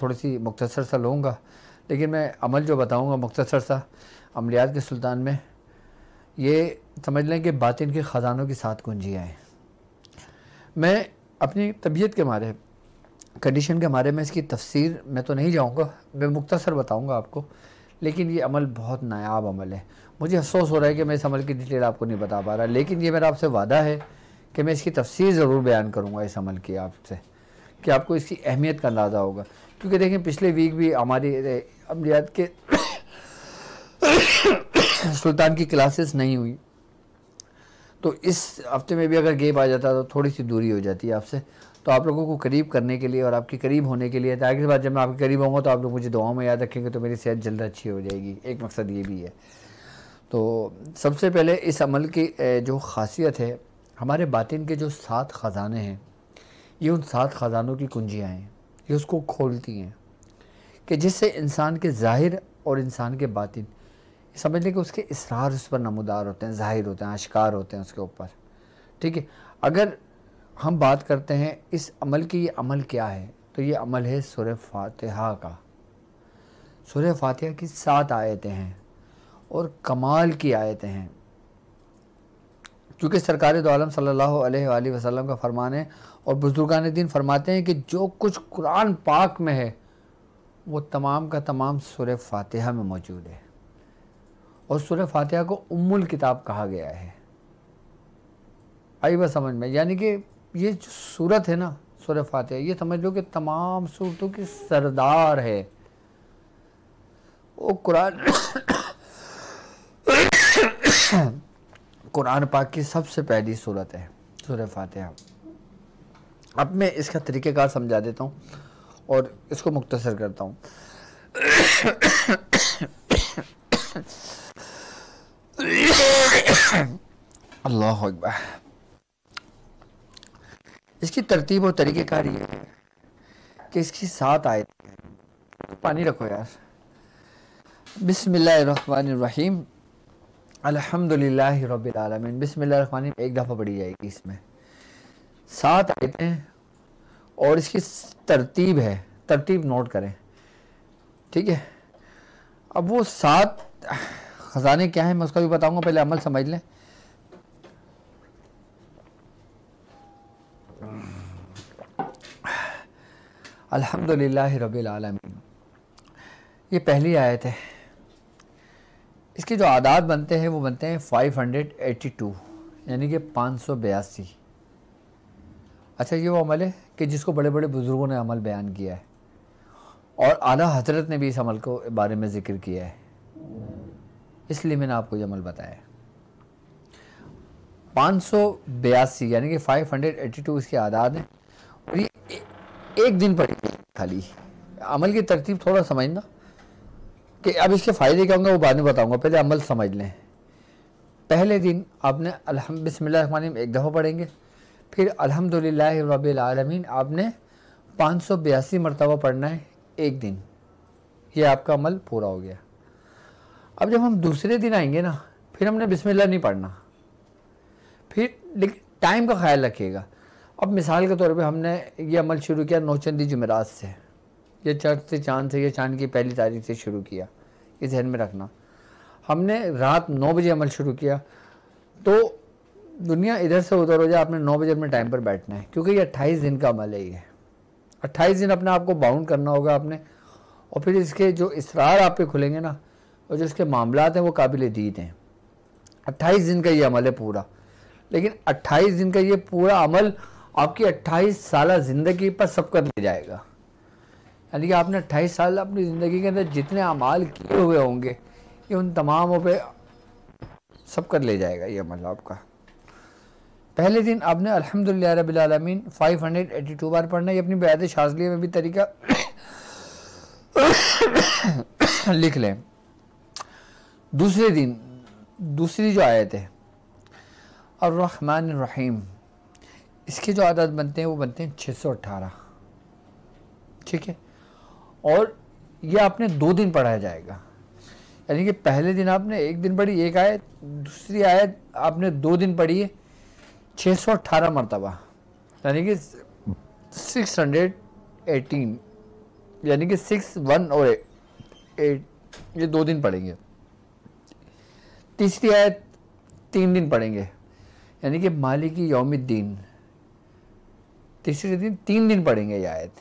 थोड़ी सी मुख्तसर सा लूँगा, लेकिन मैं अमल जो बताऊँगा मुख्तसर सा अमलियात के सुल्तान में, ये समझ लें कि बातिन के ख़जानों की 7 कुंजियाँ हैं। मैं अपनी तबीयत के मारे, कंडीशन के मारे में इसकी तफसीर में तो नहीं जाऊँगा, मैं मुख्तसर बताऊँगा आपको, लेकिन ये अमल बहुत नायाब अमल है। मुझे अफसोस हो रहा है कि मैं इस अमल की डिटेल आपको नहीं बता पा रहा, लेकिन ये मेरा आपसे वादा है कि मैं इसकी तफसीर ज़रूर बयान करूँगा इस अमल की आपसे, कि आपको इसकी अहमियत का अंदाज़ा होगा। क्योंकि देखें पिछले वीक भी हमारी अमलियात के सुल्तान की क्लासेस नहीं हुई, तो इस हफ्ते में भी अगर गैप आ जाता तो थोड़ी सी दूरी हो जाती है आपसे। तो आप लोगों को करीब करने के लिए और आपके करीब होने के लिए, ताकि इस बार जब मैं आपके करीब होऊंगा तो आप लोग मुझे दुआओं में याद रखेंगे, तो मेरी सेहत जल्द अच्छी हो जाएगी। एक मकसद ये भी है। तो सबसे पहले इस अमल की जो ख़ासियत है, हमारे बातिन के जो 7 ख़जाने हैं, ये उन 7 ख़जानों की कुंजियाँ हैं, ये उसको खोलती हैं कि जिससे इंसान के ज़ाहिर और इंसान के बातिन, समझ लें कि उसके इसरार उस पर नमूदार होते हैं, ज़ाहिर होते हैं, आश्कार होते हैं उसके ऊपर। ठीक है, अगर हम बात करते हैं इस अमल की, ये अमल क्या है, तो ये अमल है सूरह फातिहा का। सूरह फातिहा की 7 आयतें हैं और कमाल की आयतें हैं, क्योंकि सरकार दो आलम सल्लल्लाहु अलैहि वसल्लम का फरमान है और बुजुर्गान दीन फरमाते हैं कि जो कुछ कुरान पाक में है वो तमाम का तमाम सूरह फातिहा में मौजूद है। और सूरह फातिहा को उम्मुल किताब कहा गया है। आई बात समझ में? यानी कि ये जो सूरत है ना सूरह फातिहा, ये समझ लो कि तमाम सूरतों की सरदार है। वो कुरान पाक की सबसे पहली सूरत है सूरह फातिहा। अब मैं इसका तरीक़ेकार समझा देता हूँ और इसको मुख्तसर करता हूँ। अल्लाह अकबर। इसकी तरतीब और तरीक़ेकार ये है कि इसकी 7 आयतें हैं। पानी रखो यार। बिस्मिल्लाहिर्रहमानिर्रहीम, अल्हम्दुलिल्लाहि रब्बिल आलमीन। बिस्मिल्लाहिर्रहमानिर्रहीम एक दफ़ा पढ़ी जाएगी। इसमें 7 आयतें और इसकी तरतीब है, तरतीब नोट करें, ठीक है। अब वो 7 ख़जाने क्या हैं मैं उसका भी बताऊंगा, पहले अमल समझ लें। अल्हम्दुलिल्लाहि रब्बिल आलमीन, ये पहली आयत है। इसके जो आदाद बनते हैं वो बनते हैं 582, यानी कि 582। अच्छा, ये वो अमल है कि जिसको बड़े बड़े बुज़ुर्गों ने अमल बयान किया है और आला हज़रत ने भी इस अमल को बारे में ज़िक्र किया है, इसलिए मैंने आपको ये अमल बताया। 582 यानी कि 582 इसके आदाद हैं और ये एक दिन पड़ी खाली। अमल की तरतीब थोड़ा समझना कि अब इसके फ़ायदे क्या होंगे वो बाद में बताऊंगा, पहले अमल समझ लें। पहले दिन आपने बिस्मिल्लाहिर्रहमानिर्रहीम एक दफ़ा पढ़ेंगे, फिर अल्हम्दुलिल्लाहि रब्बिल आलमीन आपने 582 मरतबा पढ़ना है एक दिन। ये आपका अमल पूरा हो गया। अब जब हम दूसरे दिन आएंगे ना, फिर हमने बिस्मिल्लाह नहीं पढ़ना, फिर लेकिन टाइम का ख्याल रखिएगा। अब मिसाल के तौर पे हमने ये अमल शुरू किया नौचंदी जुमेरात से, ये चढ़ते चाँद से, ये चाँद की पहली तारीख से शुरू किया, ये ध्यान में रखना। हमने रात 9 बजे अमल शुरू किया, तो दुनिया इधर से उधर हो जाए, आपने 9 बजे अपने टाइम पर बैठना है, क्योंकि ये 28 दिन का अमल है। ये 28 दिन अपने आप को बाउंड करना होगा आपने, और फिर इसके जो इसरार आप पे खुलेंगे ना, और जो इसके मामलात हैं वो काबिल दीद हैं। 28 दिन का ये अमल है पूरा, लेकिन 28 दिन का ये पूरा अमल आपकी 28 साल ज़िंदगी पर सबकत ले जाएगा। यानी कि आपने 28 साल अपनी ज़िंदगी के अंदर जितने अमाल किए हुए होंगे, ये उन तमामों पे सबकत ले जाएगा ये अमल आपका। पहले दिन आपने अल्हम्दुलिल्लाह रब्बिल आलमीन 582 बार पढ़ना है। ये अपनी बैत शाज़लिया में भी तरीका लिख लें। दूसरे दिन दूसरी जो आयत है अर्रहमानिर रहीम, इसके जो आदत बनते हैं वो बनते हैं 618, ठीक है। और ये आपने 2 दिन पढ़ाया जाएगा, यानी कि पहले दिन आपने एक दिन पढ़ी एक आयत, दूसरी आयत आपने 2 दिन पढ़ी है 618 मरतबा, यानी कि 618, यानी कि 6, 1 और 8, ये 2 दिन पढ़ेंगे। तीसरी आयत 3 दिन पढ़ेंगे, यानी कि मालिकी यौमिद्दीन, तीसरे दिन 3 दिन पढ़ेंगे ये आयत।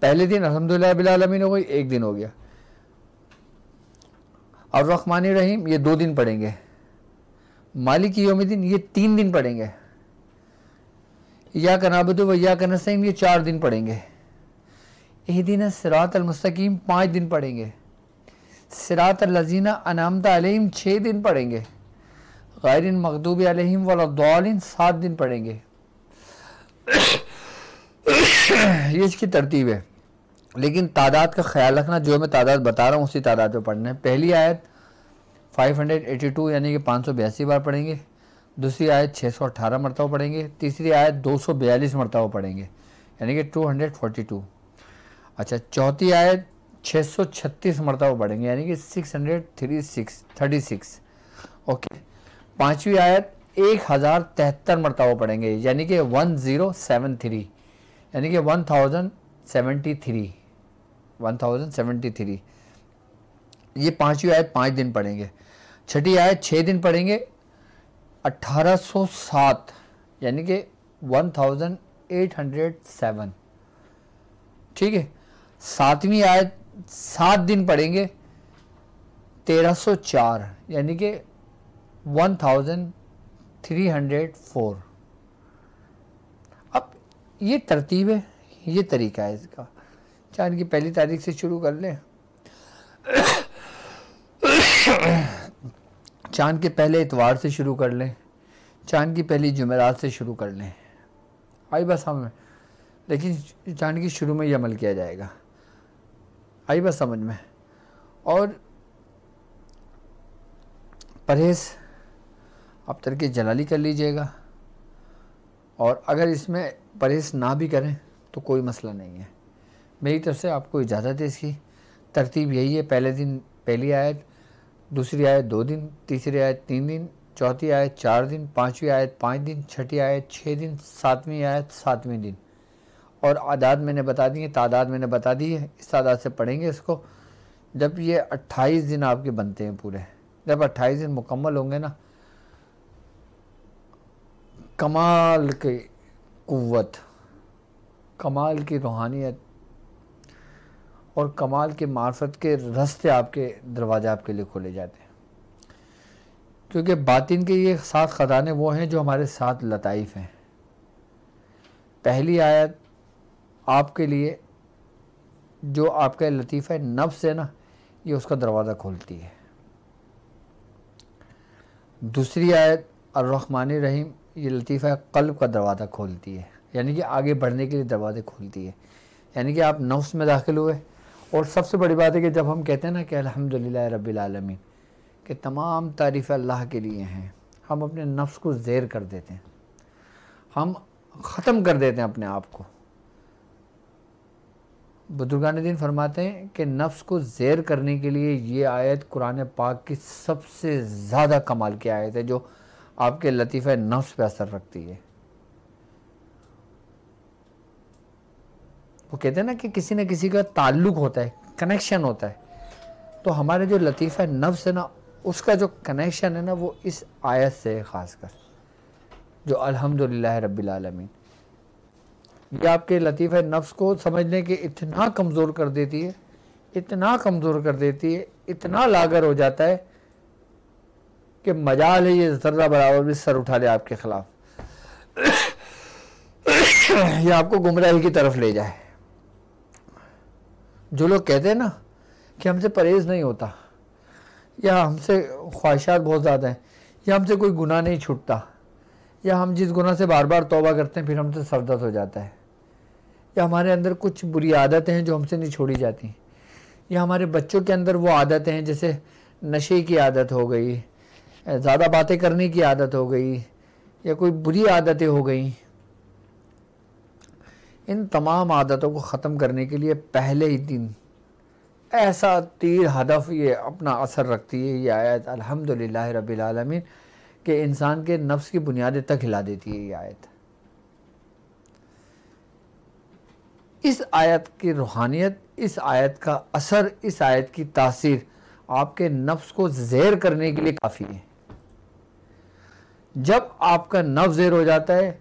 पहले दिन अल्हम्दुलिल्लाह रब्बिल आलमीन हो गई, 1 दिन हो गया। और रहमानिर रहीम ये 2 दिन पढ़ेंगे। मालिकी यौमिद्दीन ये 3 दिन पढ़ेंगे। इय्याका नअबुदु व इय्याका नस्तईन ये 4 दिन पढ़ेंगे। इहदिना सिरातल मुस्तकीम 5 दिन पढ़ेंगे। सिरातल लज़ीना अनअमता अलैहिम 6 दिन पढ़ेंगे। गैरिल मग़दूबि अलैहिम वलद्दालिन 7 दिन पढ़ेंगे। ये इसकी तरतीब है, लेकिन तादाद का ख्याल रखना, जो मैं तादाद बता रहा हूँ उसी तादाद पे पढ़ना है। पहली आयत 582 यानी कि 582 बार पढ़ेंगे। दूसरी आयत 618 मरतबा पढ़ेंगे। तीसरी आयत 242 मरतबा पढ़ेंगे, यानी कि 242। अच्छा, चौथी आयत 636 मरतबा पढ़ेंगे, यानी कि 636। ओके। पांचवी आयत 1073 मरतबा पढ़ेंगे, यानी कि 1073, यानी कि 1073। ये पांचवी आयत 5 दिन पढ़ेंगे। छठी आयत 6 दिन पढ़ेंगे, 1807, यानी कि 1807। ठीक है। सातवीं आयत 7 दिन पढ़ेंगे, 1304, यानी कि 1304। अब ये तरतीब है, ये तरीका है इसका। चांद की पहली तारीख से शुरू कर लें, चांद के पहले इतवार से शुरू कर लें, चांद की पहली जुमेरात से शुरू कर लें। आई बस हमें, लेकिन चांद की शुरू में ये अमल किया जाएगा। आई बस समझ में। और परहेज़ आप तरके जलाली कर लीजिएगा, और अगर इसमें परहेज़ ना भी करें तो कोई मसला नहीं है। मेरी तरफ से आपको इजाज़त है। इसकी तरतीब यही है: पहले दिन पहली आयत, दूसरी आयत 2 दिन, तीसरी आयत 3 दिन, चौथी आयत 4 दिन, पांचवी आयत 5 दिन, छठी आयत 6 दिन, सातवीं आयत 7वें दिन। और आदाद मैंने बता दी है, तादाद मैंने बता दी है। इस तादाद से पढ़ेंगे इसको। जब ये 28 दिन आपके बनते हैं पूरे, जब 28 दिन मुकम्मल होंगे ना, कमाल की कुव्वत, कमाल की रूहानियत और कमाल के मार्फत के रास्ते, आपके दरवाजे आपके लिए खोले जाते हैं। क्योंकि बातिन के ये 7 ख़ज़ाने वो हैं जो हमारे 7 लताइफ हैं। पहली आयत आपके लिए जो आपका लतीफ़ा नफ्स है ना, ये उसका दरवाज़ा खोलती है। दूसरी आयत अर्रहमानिर रहीम, ये लतीफ़ा क़ल्ब का दरवाज़ा खोलती है, यानी कि आगे बढ़ने के लिए दरवाज़े खोलती है। यानी कि आप नफ्स में दाखिल हुए। और सबसे बड़ी बात है कि जब हम कहते हैं ना कि अल्हम्दुलिल्लाह रब्बिल आलमीन, कि तमाम तारीफ़ अल्लाह के लिए हैं, हम अपने नफ्स को ज़ेर कर देते हैं, हम ख़त्म कर देते हैं अपने आप को। बुजुर्गान दीन फरमाते हैं कि नफ्स को ज़ेर करने के लिए ये आयत कुरान पाक की सबसे ज़्यादा कमाल की आयत है, जो आपके लतीफ़े नफ्स पे असर रखती है। वो कहते हैं ना कि किसी न किसी का ताल्लुक़ होता है, कनेक्शन होता है। तो हमारे जो लतीफ़ा नफ्स है ना, उसका जो कनेक्शन है ना, वो इस आयत से है, ख़ासकर जो अल्हम्दुलिल्लाह रब्बिल आलमीन। ये आपके लतीफ़ा नफ्स को समझने के इतना कमज़ोर कर देती है, इतना कमज़ोर कर देती है, इतना लागर हो जाता है कि मजाल है ये ज़र्रा बराबर भी सर उठा ले आपके ख़िलाफ़, ये आपको गुमराही की तरफ ले जाए। जो लोग कहते हैं ना कि हमसे परहेज़ नहीं होता, या हमसे ख्वाहिशात बहुत ज़्यादा हैं, या हमसे कोई गुनाह नहीं छूटता, या हम जिस गुनाह से बार बार तौबा करते हैं फिर हमसे सरदर्द हो जाता है, या हमारे अंदर कुछ बुरी आदतें हैं जो हमसे नहीं छोड़ी जाती, या हमारे बच्चों के अंदर वो आदतें हैं जैसे नशे की आदत हो गई, ज़्यादा बातें करने की आदत हो गई, या कोई बुरी आदतें हो गई। इन तमाम आदतों को ख़त्म करने के लिए पहले ही दिन ऐसा तीर हदफ ये अपना असर रखती है ये आयत अल्हम्दुलिल्लाह रब्बिल आलमीन, कि इंसान के नफ्स की बुनियादें तक हिला देती है ये आयत। इस आयत की रूहानियत, इस आयत का असर, इस आयत की तासीर आपके नफ्स को ज़ेर करने के लिए काफ़ी है। जब आपका नफ्स ज़ेर हो जाता है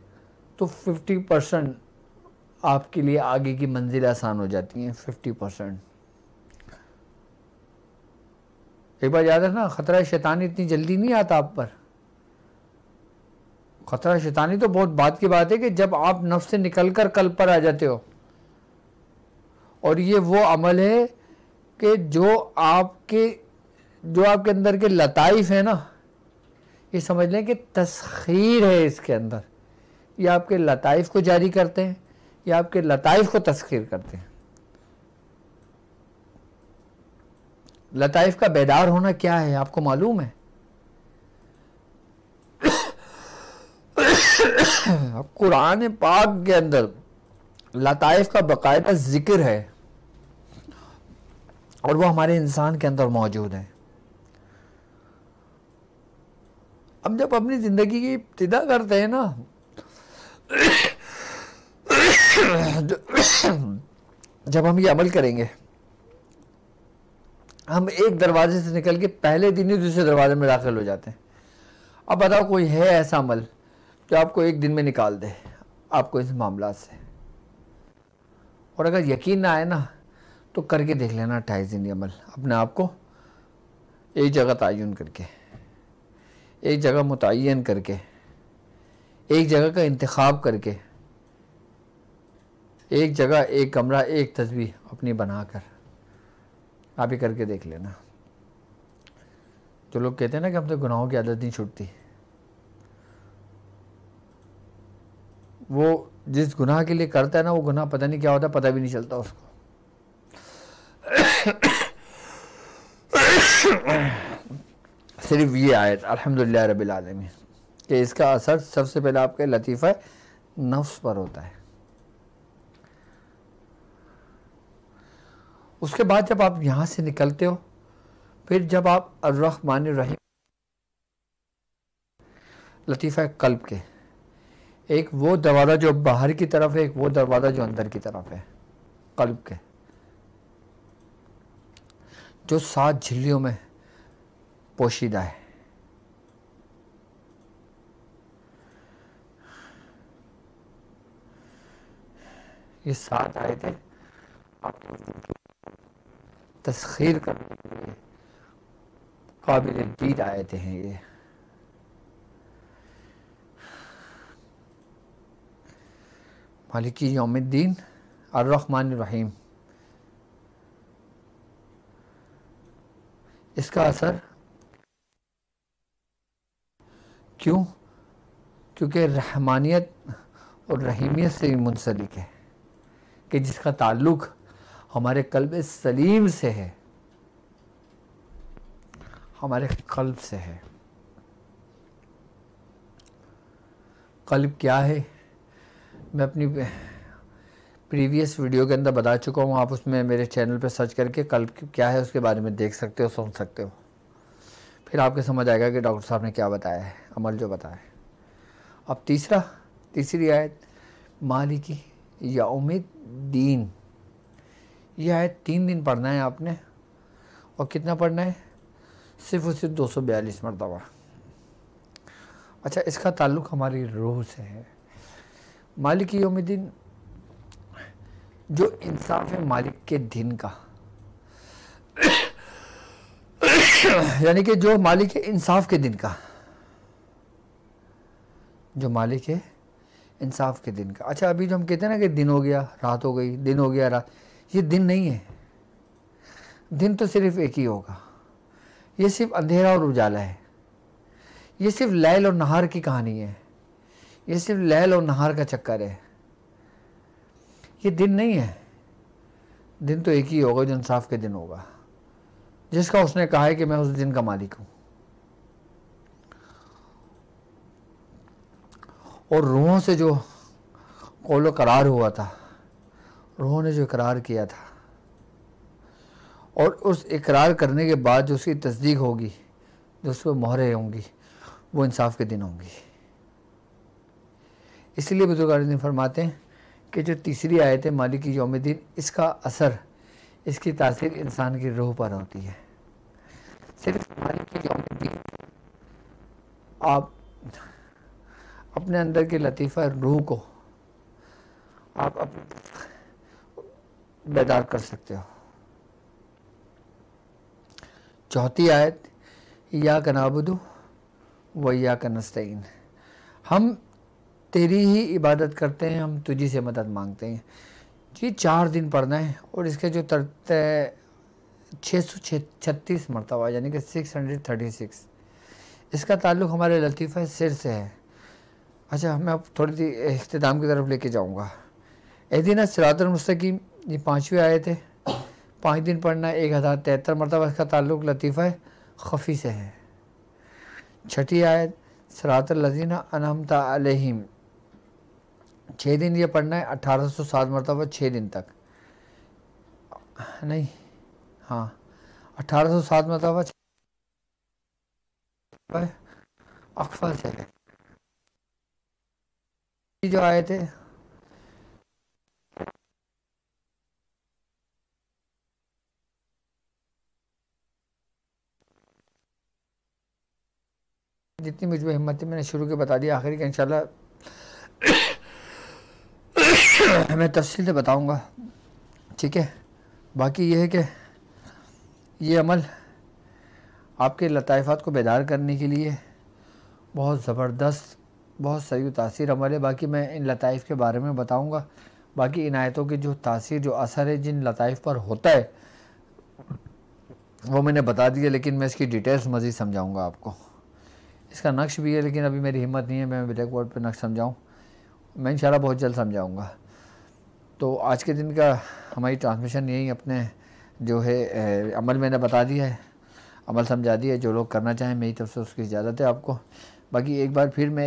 तो 50% आपके लिए आगे की मंजिल आसान हो जाती हैं। 50%। एक बार याद रखना, खतरा शैतानी इतनी जल्दी नहीं आता आप पर। खतरा शैतानी तो बहुत बात की बात है कि जब आप नफ्स से निकलकर कल्ब पर आ जाते हो, और ये वो अमल है कि जो आपके अंदर के लताइफ है ना, ये समझ लें कि तस्खीर है इसके अंदर। ये आपके लताइफ को जारी करते हैं, ये आपके लताइफ को तस्खीर करते हैं। लताइफ का बेदार होना क्या है आपको मालूम है? कुरान पाक के अंदर लताइफ का बाकायदा जिक्र है, और वो हमारे इंसान के अंदर मौजूद है। हम जब अपनी जिंदगी की इब्तिदा करते हैं ना, जब हम ये अमल करेंगे, हम एक दरवाजे से निकल के पहले दिन ही दूसरे दरवाजे में दाखिल हो जाते हैं। अब बताओ कोई है ऐसा अमल जो आपको एक दिन में निकाल दे आपको इस मामला से? और अगर यकीन ना आए ना तो करके देख लेना 28 दिन अमल, अपने आप को एक जगह तयन करके, एक जगह मुतय्यन करके, एक जगह का इंतखाब करके, एक जगह, एक कमरा, एक तस्बीह अपनी बनाकर आप ही करके देख लेना। जो लोग कहते हैं ना कि हमसे गुनाहों की आदत नहीं छूटती, वो जिस गुनाह के लिए करता है ना, वो गुनाह पता नहीं क्या होता, पता भी नहीं चलता उसको। सिर्फ ये आयत अल्हम्दुलिल्लाह रब्बिल आलमीन कि इसका असर सबसे पहले आपके लतीफ़ा नफ्स पर होता है। उसके बाद जब आप यहाँ से निकलते हो, फिर जब आप अर्रहमान रहीम लतीफ़ा कल्ब के, एक वो दरवाज़ा जो बाहर की तरफ है, एक वो दरवाज़ा जो अंदर की तरफ है, कल्ब के, जो 7 झिल्लियों में पोशीदा है। ये 7 आयतें तस्खीर करने के लिए काबिल दीद आयतें हैं। ये मालिकी यौमिद्दीन अर्रहमान रहीम, इसका असर क्यों? क्योंकि रहमानियत और रहीमियत से मुंसलिक है, कि जिसका ताल्लुक़ हमारे कल्ब सलीम से है, हमारे कल्ब से है। कल्ब क्या है मैं अपनी प्रीवियस वीडियो के अंदर बता चुका हूँ। आप उसमें मेरे चैनल पे सर्च करके कल्ब क्या है उसके बारे में देख सकते हो, सुन सकते हो। फिर आपको समझ आएगा कि डॉक्टर साहब ने क्या बताया है, अमल जो बताया है। अब तीसरी आयत मालिकी यौमिद्दीन, यह आयत 3 दिन पढ़ना है आपने। और कितना पढ़ना है? सिर्फ और सिर्फ 242 मरतबा। अच्छा, इसका ताल्लुक़ हमारी रूह से है। मालिकी यौमिद्दीन जो इंसाफ है मालिक के दिन का, यानी कि जो मालिक है इंसाफ के दिन का, जो मालिक है इंसाफ के दिन का। अच्छा, अभी जो हम कहते हैं ना कि दिन हो गया रात हो गई, दिन हो गया रात, ये दिन नहीं है। दिन तो सिर्फ एक ही होगा। ये सिर्फ अंधेरा और उजाला है। ये सिर्फ लैल और नहार की कहानी है। ये सिर्फ लैल और नहार का चक्कर है। ये दिन नहीं है। दिन तो एक ही होगा जो इंसाफ के दिन होगा, जिसका उसने कहा है कि मैं उस दिन का मालिक हूं। और रूहों से जो कौलो करार हुआ था, रूहों ने जो इकरार किया था, और उस इकरार करने के बाद जो उसकी तस्दीक होगी, जो उस पर मोहरें होंगी, वो इंसाफ के दिन होंगी। इसलिए बुजुर्ग ने फरमाते हैं कि जो तीसरी आयत है मालिक यौमिद्दीन, इसका असर, इसकी तासीर इंसान की रूह पर होती है। सिर्फ मालिक यौमिद्दीन आप अपने अंदर के लतीफ़ा रूह को आप बेदार कर सकते हो। चौथी आयत, इय्याका नअबुदु व इय्याका नस्तईन, हम तेरी ही इबादत करते हैं, हम तुझी से मदद मांगते हैं। जी 4 दिन पढ़ना है और इसके जो 636 मरतबा यानी कि 636, इसका ताल्लुक़ हमारे लतीफ़ा सिर से है। अच्छा, मैं अब थोड़ी सी इख्तिताम की तरफ लेके जाऊँगा। इहदिना सिरातल मुस्तकीम, ये 5वीं आयत है, 5 दिन पढ़ना है, 1073 मरतबा, इसका ताल्लुक़ लतीफ़ा ख़फ़ी से है। 6ठी आयत, सिरातल लज़ीना अनअमता अलैहिम, 6 दिन ये पढ़ना है, 1807 मरतबा, 6 दिन तक, नहीं हाँ 1807 मरतबा अक्फा से है। जो आयत है जितनी मुझ में हिम्मत थी मैंने शुरू के बता दिया, आखिरी का इंशाल्लाह मैं तफसील से बताऊंगा, ठीक है। बाकी ये है कि ये अमल आपके लताइफ़ात को बेदार करने के लिए बहुत ज़बरदस्त, बहुत सही तासीर अमल है। बाकी मैं इन लताइफ़ के बारे में बताऊंगा। बाकी इन आयतों की जो तासीर, जो असर है जिन लताइफ़ पर होता है वो मैंने बता दिया, लेकिन मैं इसकी डिटेल्स मज़ीद समझाऊंगा आपको। इसका नक्श भी है, लेकिन अभी मेरी हिम्मत नहीं है मैं ब्लैक बोर्ड पर नक्श समझाऊँ। मैं इंशाल्लाह बहुत जल्द समझाऊँगा। तो आज के दिन का हमारी ट्रांसमिशन यही, अपने जो है अमल मैंने बता दिया है, अमल समझा दिया है। जो लोग करना चाहें मेरी तरफ से उसकी इजाज़त है आपको। बाकी एक बार फिर मैं